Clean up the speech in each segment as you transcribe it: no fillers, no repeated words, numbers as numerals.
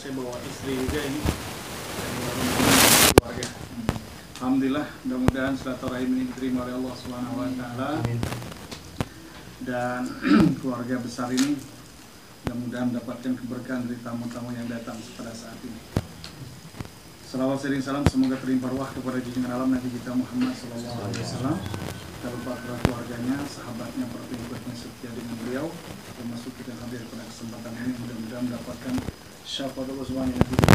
saya bawa istri juga ini keluarga. Alhamdulillah, mudah-mudahan silaturahim ini diterima oleh Allah Subhanahu wa taala. Dan keluarga besar ini mudah-mudahan mendapatkan keberkahan dari tamu-tamu yang datang pada saat ini. Salawat sering salam semoga terlimpah ruah kepada junjungan alam Nabi kita Muhammad SAW. Tak lupa kepada keluarganya, sahabatnya, para pengikutnya setia dengan beliau. Termasuk kita hadir pada kesempatan ini, mudah-mudahan mendapatkan syafaat Allah Subhanahu wa taala.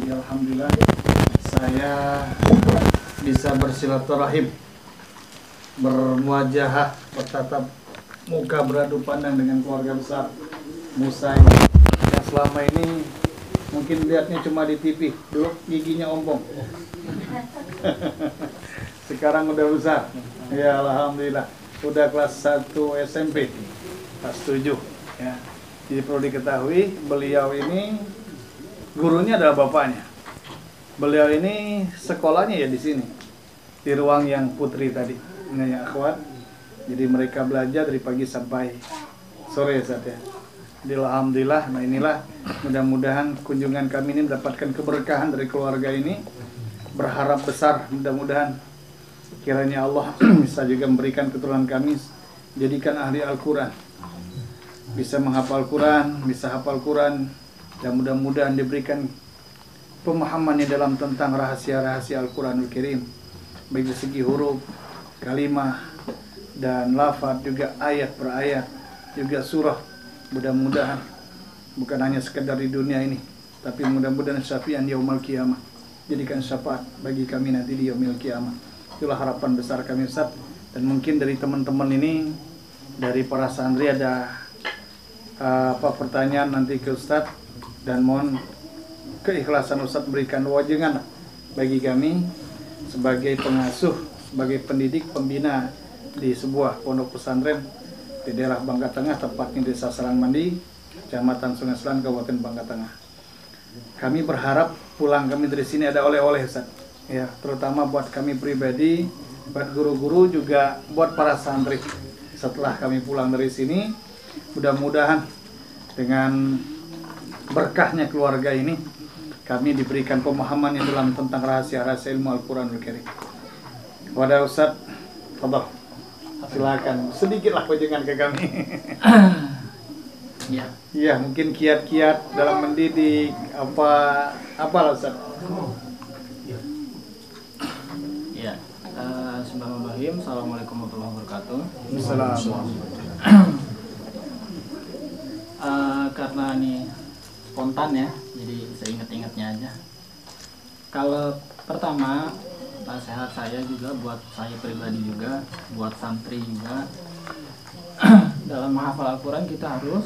Alhamdulillah saya bisa bersilaturahim, bermuajahah, bertatap muka, beradu pandang dengan keluarga besar Musa yang selama ini mungkin lihatnya cuma di TV. Dulu giginya ompong, sekarang udah besar. Ya alhamdulillah, udah kelas 1 SMP, kelas 7 ya. Jadi perlu diketahui, beliau ini gurunya adalah bapaknya. Beliau ini sekolahnya ya di sini, di ruang yang putri tadi, ya akhwat. Jadi mereka belajar dari pagi sampai sore saat ya. Jadi alhamdulillah, nah inilah mudah-mudahan kunjungan kami ini mendapatkan keberkahan dari keluarga ini. Berharap besar, mudah-mudahan kiranya Allah bisa juga memberikan keturunan kami jadikan ahli Al-Quran, bisa menghafal Quran, bisa hafal Quran, dan mudah-mudahan diberikan pemahamannya dalam tentang rahasia-rahasia Al-Quranul Karim, baik dari segi huruf, kalimah, dan lafaz, juga ayat per ayat, juga surah. Mudah-mudahan bukan hanya sekedar di dunia ini, tapi mudah-mudahan syafi'an yaumil qiyamah, jadikan syafaat bagi kami nanti di yaumil qiyamah. Itulah harapan besar kami Ustaz. Dan mungkin dari teman-teman ini, dari para santri ada pertanyaan nanti ke Ustaz, dan mohon keikhlasan Ustaz berikan wajangan bagi kami sebagai pengasuh, sebagai pendidik, pembina di sebuah pondok pesantren di daerah Bangka Tengah, tepatnya Desa Sarangmandi, Kecamatan Sungai Selan, Kabupaten Bangka Tengah. Kami berharap pulang kami dari sini ada oleh-oleh Ustaz, ya, terutama buat kami pribadi, buat guru-guru, juga buat para santri. Setelah kami pulang dari sini, mudah-mudahan dengan berkahnya keluarga ini, kami diberikan pemahaman yang dalam tentang rahasia-rahasia ilmu Al-Quranul Karim. Kepada Ustaz, Fadhal, silakan sedikitlah wajangan ke kami. Ya. Ya, mungkin kiat-kiat dalam mendidik apa Ustaz? Ya. Bismillahirrahmanirrahim. Assalamualaikum warahmatullahi wabarakatuh. Assalamualaikum. Karena ini spontan ya, jadi saya ingat-ingatnya aja. Kalau pertama, nasihat saya juga buat saya pribadi juga, buat santri juga, dalam menghafal Al-Quran kita harus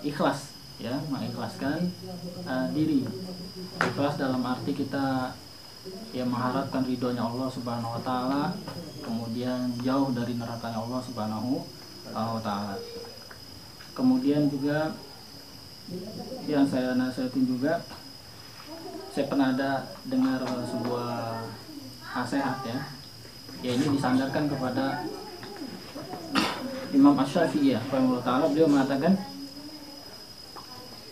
ikhlas ya, mengikhlaskan diri. Ikhlas dalam arti kita ya mengharapkan ridhonya Allah Subhanahu wa taala, kemudian jauh dari nerakanya Allah Subhanahu wa taala. Kemudian juga yang saya nasihatin juga, saya pernah ada dengar sebuah nasihat ya, ini disandarkan kepada Imam Asy-Syafi'i ya, rahimahullah, beliau mengatakan,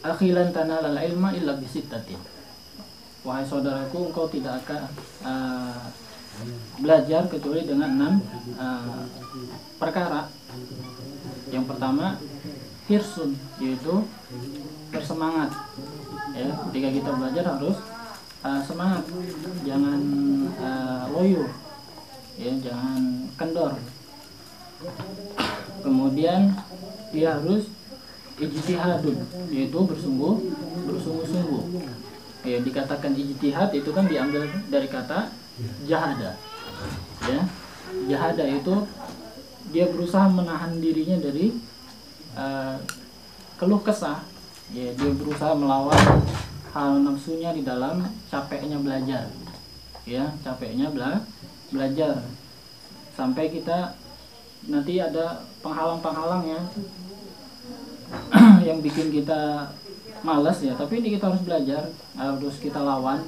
akhilan tanalal ilma illa bisittatin. Wahai saudaraku, engkau tidak akan belajar kecuali dengan 6 perkara. Yang pertama, hirsun, yaitu bersemangat ya, ketika kita belajar harus semangat, jangan loyo ya, jangan kendor. Kemudian dia harus ijtihadun, yaitu bersungguh-sungguh ya. Dikatakan ijtihad itu kan diambil dari kata jahada ya. Jahada itu dia berusaha menahan dirinya dari keluh kesah ya, dia berusaha melawan hal nafsunya di dalam capeknya belajar ya, capeknya belajar sampai kita nanti ada penghalang-penghalang ya yang bikin kita malas ya, tapi ini kita harus belajar, harus kita lawan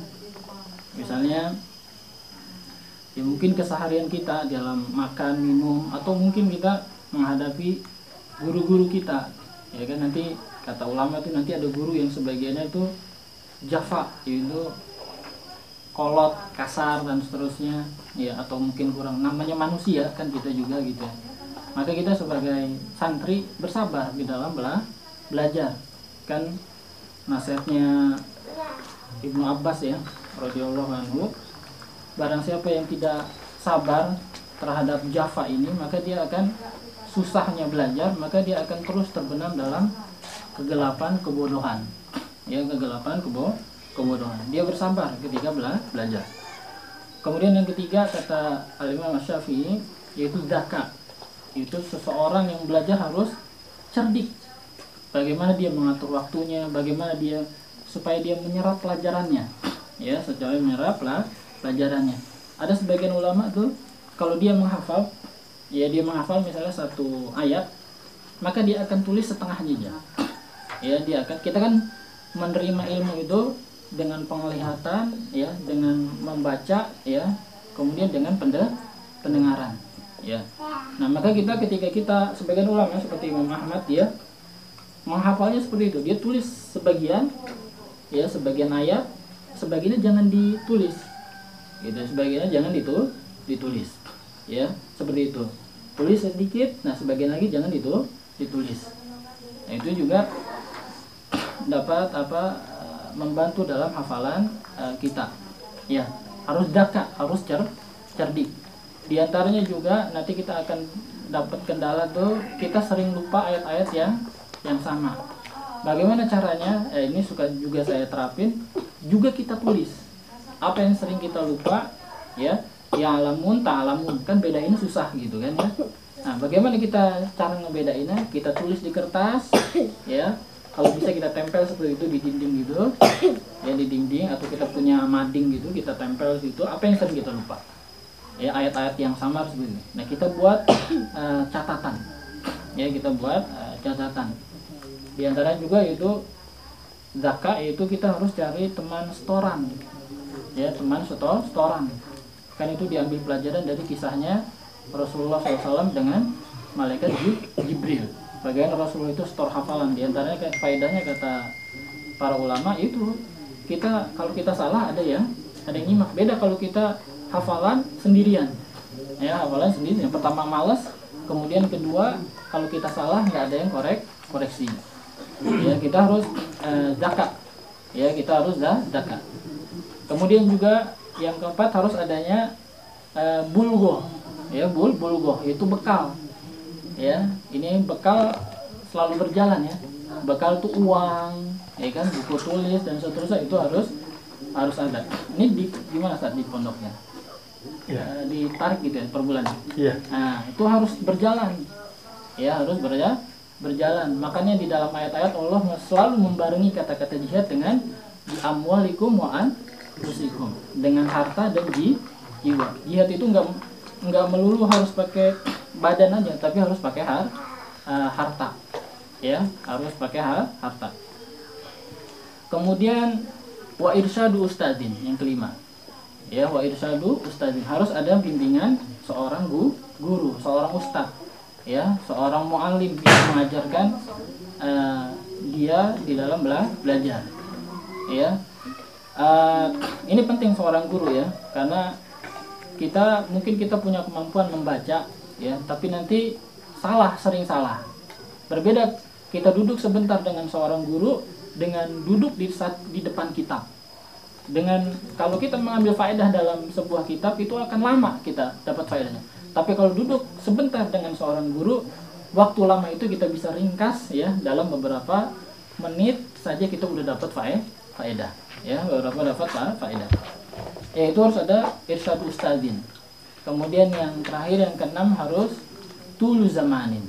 Misalnya ya mungkin keseharian kita dalam makan, minum, atau mungkin kita menghadapi guru-guru kita, ya kan, nanti kata ulama itu nanti ada guru yang sebagiannya itu jafa, yaitu kolot, kasar dan seterusnya, ya, atau mungkin kurang, namanya manusia kan kita juga gitu ya. Maka kita sebagai santri bersabar di dalam belajar. Kan nasihatnya Ibnu Abbas ya, radhiyallahu anhu, barang siapa yang tidak sabar terhadap jafa ini, maka dia akan susahnya belajar, maka dia akan terus terbenam dalam kegelapan kebodohan. Ya, kegelapan kebodohan. Dia bersabar ketika belajar. Kemudian yang ketiga kata Al-Imam Syafi'i yaitu zakat. Itu seseorang yang belajar harus cerdik. Bagaimana dia mengatur waktunya, bagaimana dia supaya dia menyerap pelajarannya. Ya, secara menyerap pelajarannya. Ada sebagian ulama tuh kalau dia menghafal, ya dia menghafal misalnya satu ayat, maka dia akan tulis setengahnya aja. Ya, kita kan menerima ilmu itu dengan penglihatan, ya, dengan membaca, ya, kemudian dengan pendengaran, ya. Nah, maka ketika kita sebagian ulama seperti Imam Ahmad, dia menghafalnya seperti itu. Dia tulis sebagian, ya, sebagian ayat, sebagiannya jangan ditulis. Gitu, sebagiannya jangan ditulis. Ya, seperti itu. Tulis sedikit, nah sebagian lagi jangan ditulis. Nah, itu juga dapat membantu dalam hafalan kita. Ya, harus daka, harus cerdik. Di antaranya juga nanti kita akan dapat kendala tuh kita sering lupa ayat-ayat yang sama. Bagaimana caranya? Ini suka juga saya terapin, juga kita tulis. Apa yang sering kita lupa, ya, alamun, ta'alamun, kan bedainnya susah gitu kan ya. Nah, bagaimana kita cara ngebedainnya? Kita tulis di kertas, ya. Kalau bisa kita tempel seperti itu di dinding gitu, ya, di dinding, atau kita punya mading gitu, kita tempel situ. Apa yang sering kita lupa? Ya, ayat-ayat yang samar seperti itu. Nah, kita buat catatan, ya, kita buat catatan. Di antara juga itu zakat, yaitu kita harus cari teman setoran, ya, teman setoran. Kan itu diambil pelajaran dari kisahnya Rasulullah SAW dengan malaikat Jibril. Bagaimana Rasulullah itu setor hafalan. Di antaranya faedahnya kata para ulama itu kalau kita salah ada yang nyimak. Beda kalau kita hafalan sendirian. Ya, hafalan sendirian. Yang pertama malas, kemudian kedua kalau kita salah nggak ada yang koreksi. Ya, kita harus zakat. Ya, kita harus zakat. Kemudian juga yang keempat harus adanya bulghoh. Ya, bulghoh itu bekal. Ya, ini bekal selalu berjalan ya. Bekal itu uang, ya kan, buku tulis dan seterusnya itu harus ada. Ini di mana saat di pondoknya? Ya. Ditarik gitu ya per bulan. Ya. Nah, itu harus berjalan. Ya, harus berjalan. Makanya di dalam ayat-ayat Allah selalu membarengi kata-kata jihad dengan bi amwalikum wa anfusikum, dengan harta dan jiwa. Jihad itu enggak melulu harus pakai badan aja, tapi harus pakai harta. Ya, harus pakai harta. Kemudian wa irsyadu ustadin, yang kelima. Ya, wa irsyadu ustadin, harus ada bimbingan seorang guru, seorang ustad. Ya, seorang muallim yang mengajarkan dia di dalam belajar. Ya. Ini penting seorang guru ya, karena mungkin kita punya kemampuan membaca, ya, tapi nanti sering salah. Berbeda kita duduk sebentar dengan seorang guru dengan duduk di depan kitab. Kalau kita mengambil faedah dalam sebuah kitab itu akan lama kita dapat faedahnya. Tapi kalau duduk sebentar dengan seorang guru, waktu lama itu kita bisa ringkas ya, dalam beberapa menit saja kita udah dapat faedah. Ya, beberapa dapat faedah. Ya, itu harus ada irsyad ustadzin. Kemudian yang terakhir, yang keenam, harus tulu zamanin.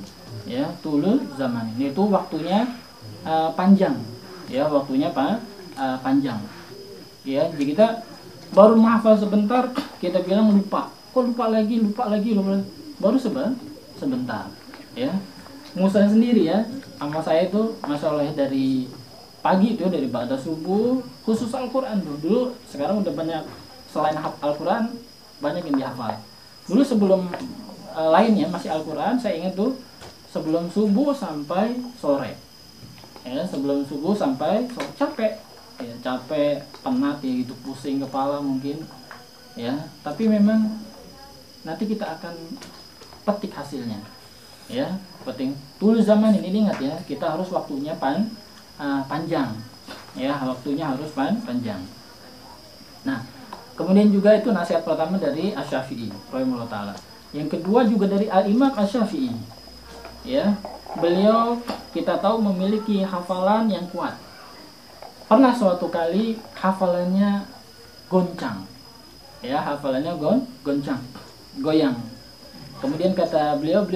Ya, tulu zamanin. Itu waktunya panjang. Ya, waktunya panjang. Ya, jadi kita baru menghafal sebentar, kita bilang lupa. Kok lupa lagi. Baru sebentar. Ya. Musa sendiri ya, sama saya itu Masya Allah dari pagi itu, dari ba'da subuh, khusus Al-Quran dulu. Sekarang udah banyak selain Al-Quran banyak yang dihafal. Dulu sebelum lainnya masih Al-Quran, saya ingat tuh sebelum subuh sampai sore, ya sebelum subuh sampai sore capek, ya capek, penat ya gitu, pusing kepala mungkin, ya. Tapi memang nanti kita akan petik hasilnya, ya penting. Dulu zaman ini ingat ya, kita harus waktunya panjang, ya waktunya harus panjang. Nah, kemudian juga itu nasihat pertama dari Asy-Syafi'i rahimahullah taala. Yang kedua juga dari Al-Imam Asy-Syafi'i. Ya, beliau kita tahu memiliki hafalan yang kuat. Pernah suatu kali hafalannya goncang. Ya, hafalannya goncang, goyang. Kemudian kata beliau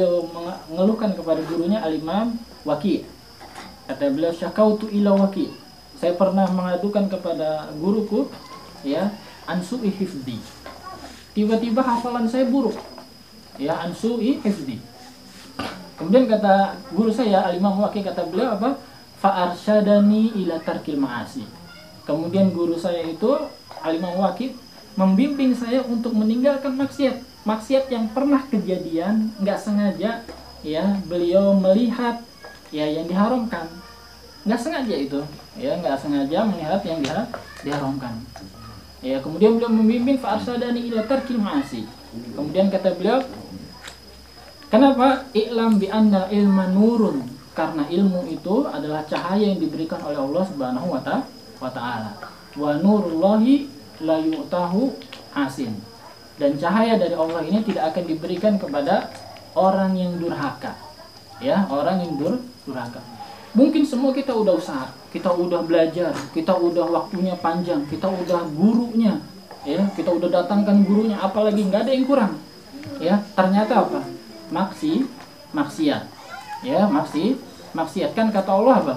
mengeluhkan kepada gurunya Al-Imam Waqi'. Kata beliau, syakautu ila Waqi'. Saya pernah mengadukan kepada guruku, ya, ansu'i hifdi. Tiba-tiba hafalan saya buruk. Ya, ansu'i hifdi. Kemudian kata guru saya Al-Imam Waqi', kata beliau apa? Fa'arsyadani ila tarkil ma'asi. Kemudian guru saya itu Al-Imam Waqi' membimbing saya untuk meninggalkan maksiat yang pernah kejadian nggak sengaja, ya beliau melihat ya yang diharamkan, nggak sengaja itu, ya nggak sengaja melihat yang diharamkan. Ya, kemudian beliau membimbing fa'arsyadani ila tarkil ma'asi. Kemudian kata beliau, kenapa? I'lam bi anna ilma nurun, karena ilmu itu adalah cahaya yang diberikan oleh Allah Subhanahu wa taala. Wa nurullahi la yu'tahu asin. Dan cahaya dari Allah ini tidak akan diberikan kepada orang yang durhaka. Ya, orang yang durhaka. Mungkin semua kita udah usaha, kita udah belajar, kita udah waktunya panjang, kita udah gurunya, ya, kita udah datangkan gurunya, apalagi nggak ada yang kurang. Ya, ternyata apa? Maksiat. Ya, maksiat kan kata Allah apa?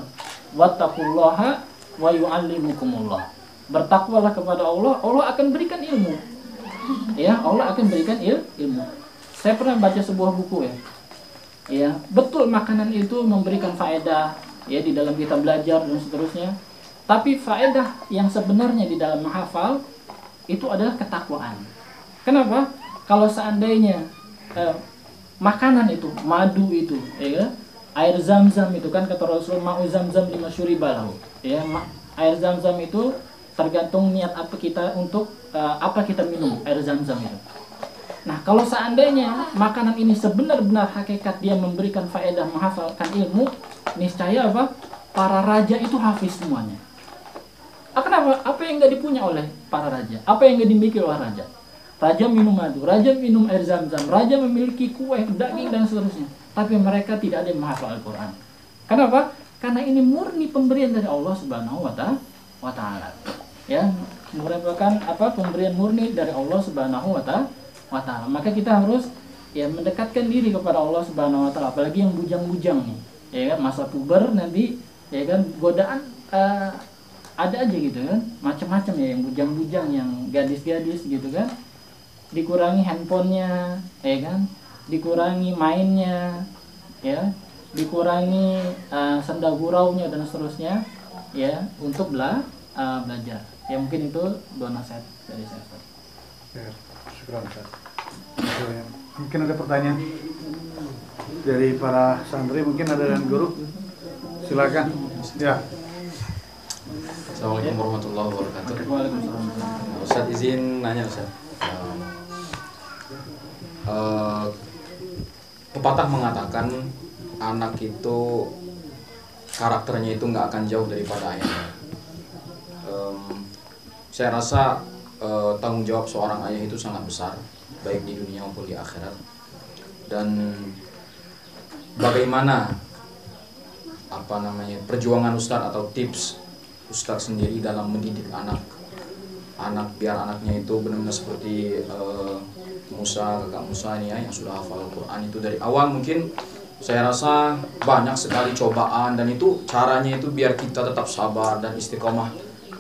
Wattaqullaha wa yu'allimukumullah. Bertakwalah kepada Allah, Allah akan berikan ilmu. Ya, Allah akan berikan ilmu. Saya pernah baca sebuah buku ya. Ya, betul makanan itu memberikan faedah ya di dalam kita belajar dan seterusnya. Tapi faedah yang sebenarnya di dalam menghafal itu adalah ketakwaan. Kenapa? Kalau seandainya makanan itu, madu itu, ya, air zam-zam itu kan kata Rasulullah, ma'u zam-zam lima syuribalahu. Ya, air zam-zam itu tergantung niat apa kita untuk apa kita minum air zam-zam itu. Nah, kalau seandainya makanan ini sebenar-benar hakikat dia memberikan faedah menghafalkan ilmu, niscaya apa? Para raja itu hafiz semuanya. Kenapa? Apa yang nggak dipunya oleh para raja? Apa yang nggak dimiliki oleh raja? Raja minum madu, raja minum air zam-zam, raja memiliki kue, daging dan seterusnya. Tapi mereka tidak ada yang menghafal Al-Quran. Kenapa? Karena ini murni pemberian dari Allah Subhanahu wa taala. Ya, merupakan apa? Pemberian murni dari Allah Subhanahu wa taala. Maka kita harus ya mendekatkan diri kepada Allah Subhanahu wa taala, apalagi yang bujang-bujang nih. Ya kan, masa puber nanti ya kan godaan ada aja gitu kan. Macam-macam ya, yang bujang-bujang, yang gadis-gadis gitu kan. Dikurangi handphonenya, ya kan? Dikurangi mainnya, ya. Dikurangi senda guraunya dan seterusnya, ya, untuk belajar. Ya, mungkin itu dua nasihat dari saya. Ya, syukur Ustaz. Mungkin ada pertanyaan dari para santri, mungkin ada dan guru. Silakan. Ya. Assalamualaikum warahmatullahi wabarakatuh. Waalaikumsalam. Ustaz izin nanya Ustaz. Pepatah mengatakan anak itu karakternya itu nggak akan jauh daripada ayahnya. Saya rasa tanggung jawab seorang ayah itu sangat besar, baik di dunia maupun di akhirat. Dan bagaimana perjuangan Ustadz atau tips Ustadz sendiri dalam mendidik anak biar anaknya itu benar-benar seperti kakak Musa ini ya, yang sudah hafal Al-Quran itu dari awal. Mungkin saya rasa banyak sekali cobaan, dan itu caranya itu biar kita tetap sabar dan istiqomah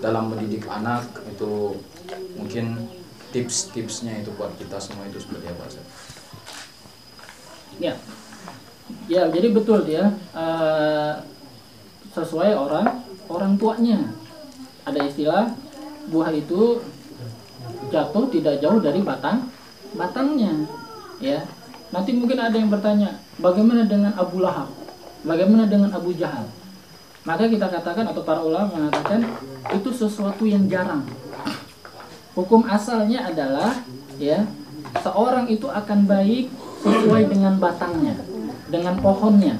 dalam mendidik anak. Itu mungkin tips-tipsnya itu buat kita semua itu seperti apa Ustaz? Ya, jadi betul dia sesuai orang tuanya. Ada istilah buah itu jatuh tidak jauh dari batangnya. Ya, nanti mungkin ada yang bertanya, bagaimana dengan Abu Lahab? Bagaimana dengan Abu Jahal? Maka kita katakan, atau para ulama mengatakan, itu sesuatu yang jarang. Hukum asalnya adalah, ya, seorang itu akan baik sesuai dengan batangnya, dengan pohonnya.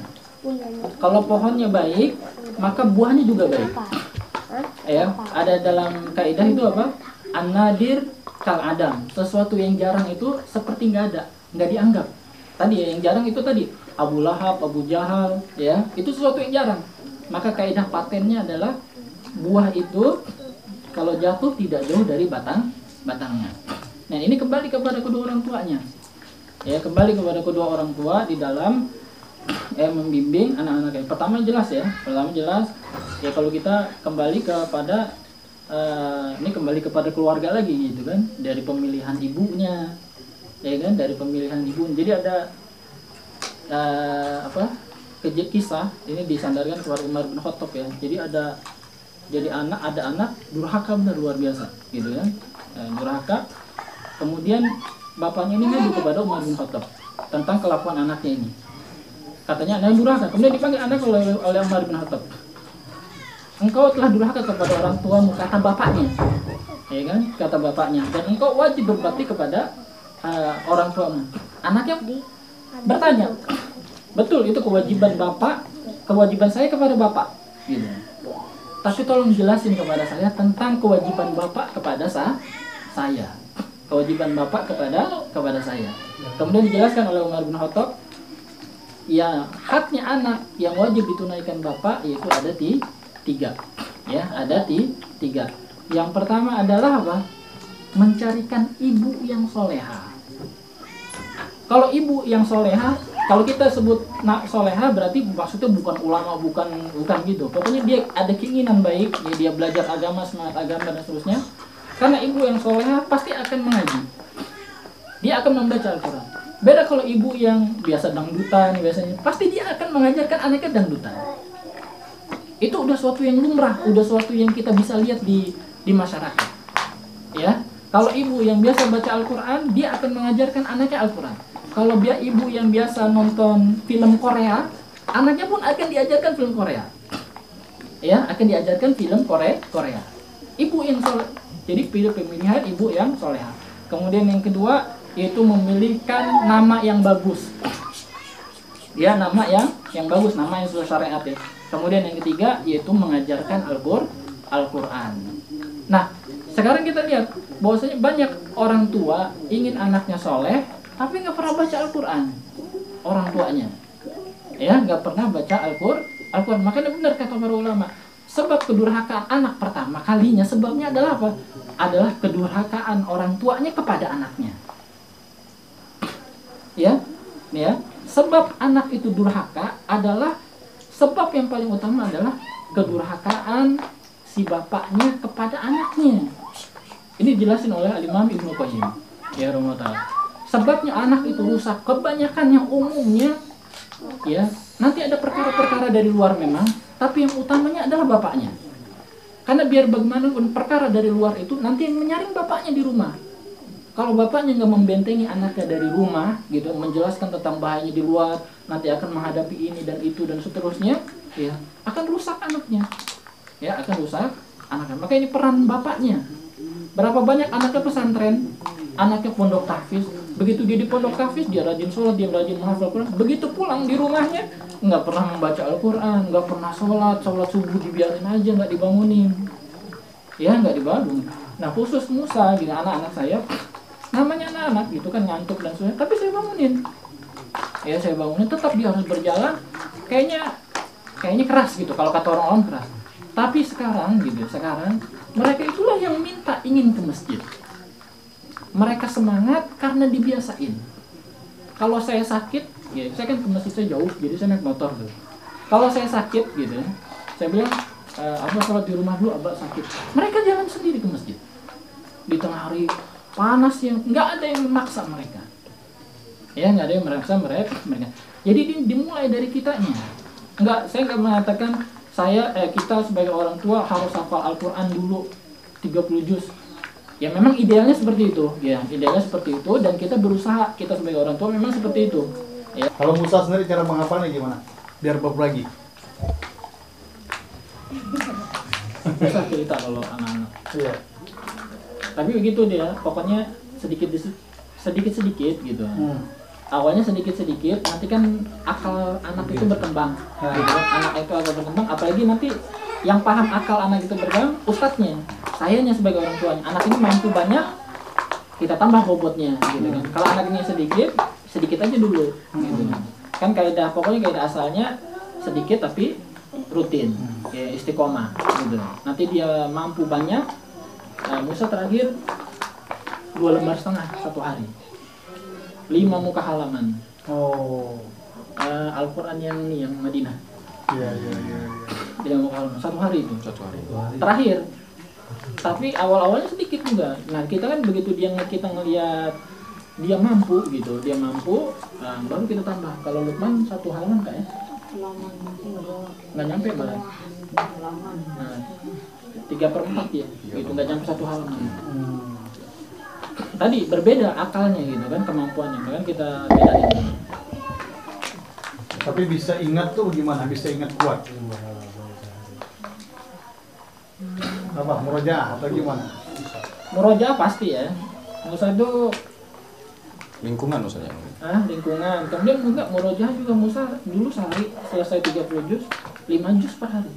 Kalau pohonnya baik, maka buahnya juga baik. Ya, ada dalam kaidah itu apa? An-nadir kal adam. Sesuatu yang jarang itu seperti nggak dianggap. Tadi ya, yang jarang itu tadi Abu Lahab, Abu Jahal, ya, itu sesuatu yang jarang. Maka kaidah patennya adalah buah itu kalau jatuh tidak jauh dari batangnya. Nah, ini kembali kepada kedua orang tuanya. Ya, kembali kepada kedua orang tua di dalam membimbing anak-anaknya. Pertama jelas ya, ya kalau kita kembali kepada ini kembali kepada keluarga lagi gitu kan, dari pemilihan ibunya, ya kan, dari pemilihan ibu. Jadi ada kisah ini disandarkan kepada Umar bin Khattab ya. Ada anak durhaka, benar luar biasa gitu kan, durhaka. Kemudian bapaknya ini ngadu kepada Umar bin Khattab tentang kelakuan anaknya ini. Katanya anak durhaka. Kemudian dipanggil anak oleh Umar bin Khattab. Engkau telah durhaka kepada orang tuamu, kata bapaknya, ya kan, kata bapaknya. Dan engkau wajib berbakti kepada orang tuamu. Anaknya bertanya, betul itu kewajiban bapak, kewajiban saya kepada bapak, gitu. Tapi tolong jelasin kepada saya tentang kewajiban bapak kepada saya. Kewajiban bapak kepada saya. Kemudian dijelaskan oleh Umar bin Khattab, ya, haknya anak yang wajib ditunaikan bapak yaitu ada tiga. Ya, ada tiga. Yang pertama adalah apa? Mencarikan ibu yang soleha. Kalau ibu yang soleha, kalau kita sebut soleha berarti maksudnya bukan ulama, bukan gitu. Pokoknya dia ada keinginan baik, ya, dia belajar agama, semangat agama dan seterusnya. Karena ibu yang soleha pasti akan mengaji. Dia akan membaca Al-Quran. Beda kalau ibu yang biasa dangdutan, biasanya pasti dia akan mengajarkan anaknya dangdutan. Itu udah suatu yang lumrah, udah suatu yang kita bisa lihat di masyarakat. Ya, kalau ibu yang biasa baca Al-Quran, dia akan mengajarkan anaknya Al-Quran. Kalau dia ibu yang biasa nonton film Korea, anaknya pun akan diajarkan film Korea. Ya, akan diajarkan film Korea. Ibu yang soleh. Jadi pemilihan ibu yang soleha. Kemudian yang kedua yaitu memilihkan nama yang bagus. Ya, nama yang bagus, nama yang sesuai syariat ya. Kemudian yang ketiga yaitu mengajarkan Al-Quran. Nah, sekarang kita lihat bahwasanya banyak orang tua ingin anaknya soleh, tapi nggak pernah baca Al-Quran. Orang tuanya, ya, nggak pernah baca Al-Quran. Makanya benar kata para ulama, sebab kedurhakaan anak pertama kalinya sebabnya adalah apa? Adalah kedurhakaan orang tuanya kepada anaknya. Ya, sebab anak itu durhaka adalah sebab yang paling utama adalah kedurhakaan si bapaknya kepada anaknya. Ini dijelasin oleh Al-Imam Ibnu Qayyim. Ya rahmatullah. Sebabnya anak itu rusak kebanyakan yang umumnya, ya, nanti ada perkara-perkara dari luar memang, tapi yang utamanya adalah bapaknya. Karena biar bagaimanapun perkara dari luar itu nanti yang menyaring bapaknya di rumah. Kalau bapaknya nggak membentengi anaknya dari rumah, gitu, menjelaskan tentang bahayanya di luar, nanti akan menghadapi ini dan itu dan seterusnya, ya, akan rusak anaknya. Ya, akan rusak anaknya. Maka ini peran bapaknya. Berapa banyak anaknya pesantren, anaknya pondok tahfiz. Begitu dia di pondok tahfiz, dia rajin sholat, dia rajin menghafal Al-Quran. Begitu pulang di rumahnya, nggak pernah membaca Al-Quran, nggak pernah sholat subuh dibiarin aja, nggak dibangunin. Ya, nggak dibangun. Nah, khusus Musa, gitu, anak-anak saya, namanya anak-anak gitu kan, ngantuk dan sebagainya, tapi saya bangunin. Ya, saya bangunin, tetap dia harus berjalan. Kayaknya keras gitu, kalau kata orang-orang keras. Tapi sekarang mereka itulah yang minta ingin ke masjid. Mereka semangat karena dibiasain. Kalau saya sakit, ya, saya kan ke masjid saya jauh, jadi saya naik motor tuh. Kalau saya sakit gitu, saya bilang, abah sholat di rumah dulu, abah sakit. Mereka jalan sendiri ke masjid. Di tengah hari panas yang nggak ada yang memaksa mereka. Ya, nggak ada yang memaksa mereka. Jadi dimulai dari kitanya. Saya nggak mengatakan kita sebagai orang tua harus hafal Al-Quran dulu 30 juz. Ya memang idealnya seperti itu, ya idealnya seperti itu, dan kita berusaha, kita sebagai orang tua memang seperti itu. Ya. Kalau Musa sendiri cara menghafalnya gimana? Biar bab lagi. Susah cerita kalau anak-anak. Iya. Tapi begitu dia, pokoknya sedikit gitu. Awalnya sedikit, nanti kan akal anak itu berkembang. Gitu. Anak itu agak berkembang, apalagi nanti yang paham akal anak itu berkembang, ustadznya, sayanya sebagai orang tuanya. Anak ini mampu banyak, kita tambah bobotnya, gitu kan. Kalau anak ini sedikit aja dulu, gitu. Kan pokoknya kaidah asalnya sedikit tapi rutin, kayak istiqomah, gitu. Nanti dia mampu banyak. Musa terakhir 2,5 lembar satu hari, 5 muka halaman. Oh. Al-Quran yang Madinah. Iya. 5 muka halaman satu hari itu. Satu hari. Terakhir. Tapi awal-awalnya sedikit juga. Nah kita kan begitu kita ngelihat dia mampu gitu, baru kita tambah. Kalau Lukman 1 halaman kayak nggak nyampe malah. Nah, 3/4 ya, gitu nggak nyampe 1 halaman. Tadi berbeda akalnya gitu kan, kemampuannya kan kita bedain. Tapi bisa ingat tuh gimana? Bisa ingat kuat? Apa? Murojaah atau gimana? Murojaah pasti ya. Musa itu Lingkungan maksudnya. lingkungan. Kemudian enggak murojaah juga Musa dulu sehari selesai 30 juz, 5 juz per hari.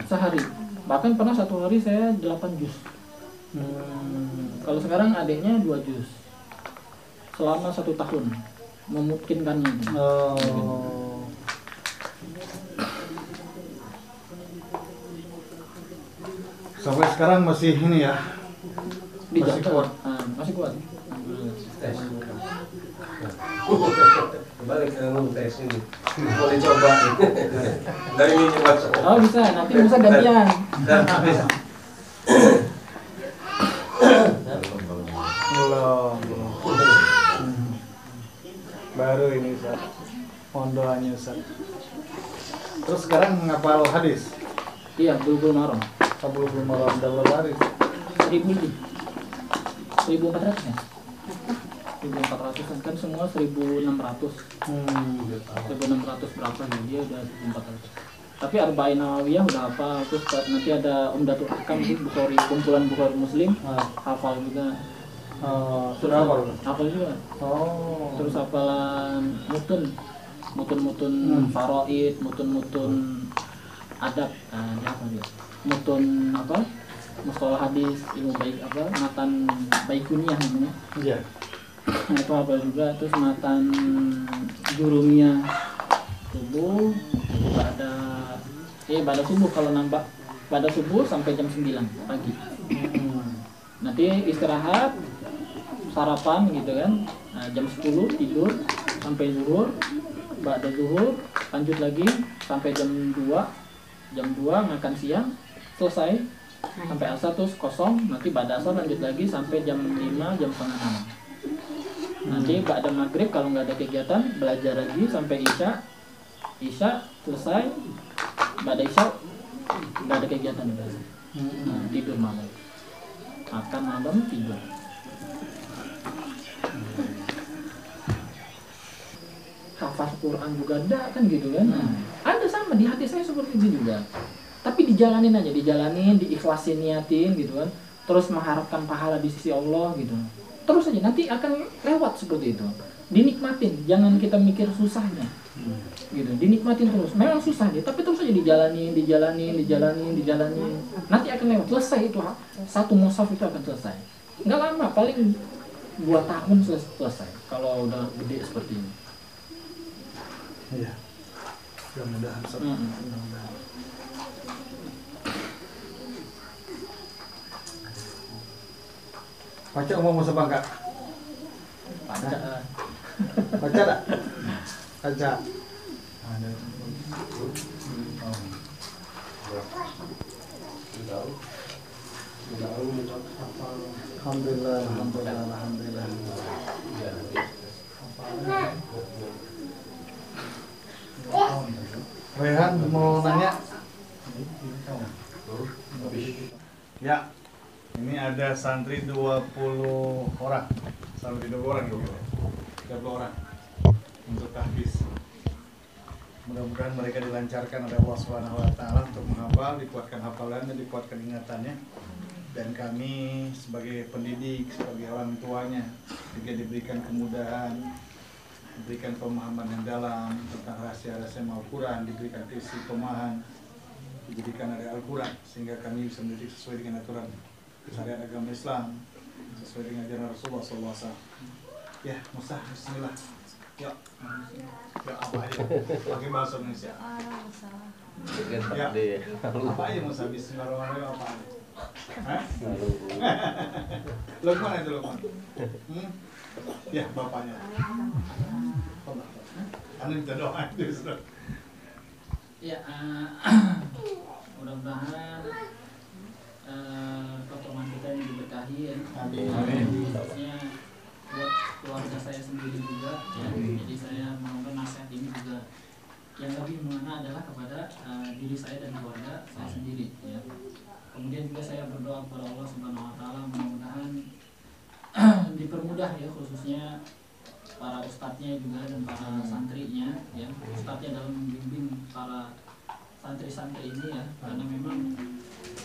Sehari. Bahkan pernah 1 hari saya 8 juz. Kalau sekarang adiknya 2 juz. Selama 1 tahun memungkinkannya. Sampai sekarang masih ini ya. Masih kuat. Masih kuat. Balik ke tes ini. Boleh coba. Dari ini coba. Oh bisa, nanti Musa gantian. Belum. Baru ini Ustaz. Pondoannya Ustaz. Terus sekarang ngapal hadis? Iya, Bulughul Maram. Bulughul Maram udah berapa hari? 1000 lebih. 1400 ya? 1400 kan semua 1600. 1600 berapa nih, dia udah 1400. Tapi Arba'in Nawawiyah udah hafal, terus nanti ada Umdatul Ahkam di Bukhari, kumpulan Bukhari Muslim, hafal juga. Sudah hafal? Hafal juga. Terus hafalan mutun faraid, mutun adab, apa dia? Mutun apa? Mustalah hadis, ilmu baik apa? Matan Baikuniyah namanya. Iya. Nah, itu hafal juga. Terus matan Jurumiyah subuh, pada subuh kalau nambah pada subuh sampai jam 9 pagi. Nanti istirahat, sarapan gitu kan. Nah, jam 10 tidur sampai zuhur, pada zuhur lanjut lagi sampai jam 2 makan siang, selesai sampai asar terus kosong, nanti pada asar lanjut lagi sampai jam 5, jam setengah 6. Nanti pada maghrib kalau nggak ada kegiatan belajar lagi sampai isya selesai, pada isya nggak ada kegiatan juga. Tidur malam, makan malam, tidur. Hafal Quran juga ada kan gitu kan. Ada sama di hati saya seperti itu juga. Tapi dijalanin aja, diikhlasin, niatin gitu kan. Terus mengharapkan pahala di sisi Allah gitu. Terus aja nanti akan lewat seperti itu. Dinikmatin, jangan kita mikir susahnya. Gitu, dinikmatin terus. Memang susah dia, tapi terus aja dijalanin. Nanti akan lewat, selesai itu. Satu mushaf itu akan selesai. Enggak lama, paling 2 tahun selesai. Kalau udah gede seperti ini. Iya. Mudah-mudahan. Baca umum Musa Bangka. Baca. Baca tak? Baca. Alhamdulillah. Rehan mau nanya? Ya. Ini ada santri 20 orang. Santri 20 orang gitu. 30 orang untuk tahfiz. Mudah-mudahan mereka dilancarkan oleh Allah Subhanahu wa taala untuk menghafal, dikuatkan hafalannya, dikuatkan ingatannya. Dan kami sebagai pendidik, sebagai orang tuanya juga diberikan kemudahan, diberikan pemahaman yang dalam tentang rahasia-rahasia Al-Quran, diberikan istiqomahan, diberikan dari Al-Quran, sehingga kami bisa mendidik sesuai dengan aturan syariat agama Islam, sesuai dengan ajaran Rasulullah SAW. Ya, Musa, bismillah. Yuk. Ya, apa aja? Pakai bahasa Indonesia. Ya, apa aja Musa? Bismillahirrahmanirrahim, apa aja? Hah? Lukman itu Lukman. Ya, bapaknya. Anda minta doa justru. Ya, mudah-mudahan pertemuan kita ini diberkahi ya. Amin. Khususnya buat keluarga saya sendiri juga ya. Jadi saya mohon nasihat ini juga yang lebih mengena adalah kepada diri saya dan keluarga saya sendiri ya. Kemudian juga saya berdoa kepada Allah Subhanahu wa taala mudah-mudahan dipermudah ya, khususnya para ustadznya juga dan para santrinya ya. Ustadznya dalam membimbing para santri-santri ini ya, karena memang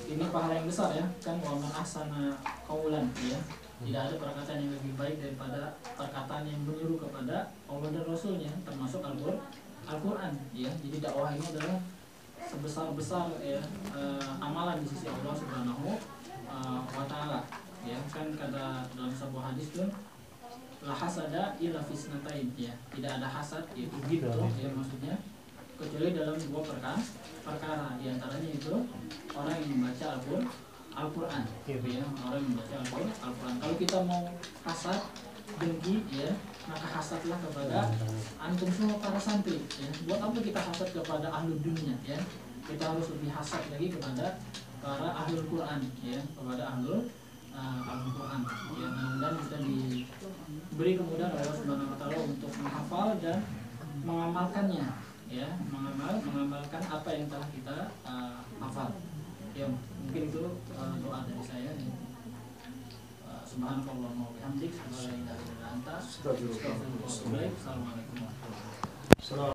ini pahala yang besar ya, kan wa man ahsana qaulan ya. Tidak ada perkataan yang lebih baik daripada perkataan yang menyuruh kepada Allah dan Rasulnya, termasuk Al-Quran ya. Jadi dakwah ini adalah sebesar-besar ya amalan di sisi Allah Subhanahu wa taala ya. Kan kata dalam sebuah hadis tuh la hasada illa fisnatain ya. Tidak ada hasad yaitu gitu ya maksudnya, kecuali dalam dua perkara di antaranya itu orang yang membaca Al-Quran ya, orang yang membaca Al-Quran. Kalau kita mau hasad, dengki ya, maka hasadlah kepada antum semua para santri ya. Buat apa kita hasad kepada ahli dunia ya? Kita harus lebih hasad lagi kepada para ahli Quran ya, kepada ahli Al-Quran ya. Mudah-mudahan kita diberi kemudahan oleh Allah Subhanahu wa taala untuk menghafal dan mengamalkannya ya, mengamalkan apa yang telah kita hafal ya. Mungkin itu doa dari saya ya. Subhanakallahumma wa bihamdik, asyhadu an la ilaha illa anta, astaghfiruka wa atubu ilaik. Assalamualaikum warahmatullahi wabarakatuh.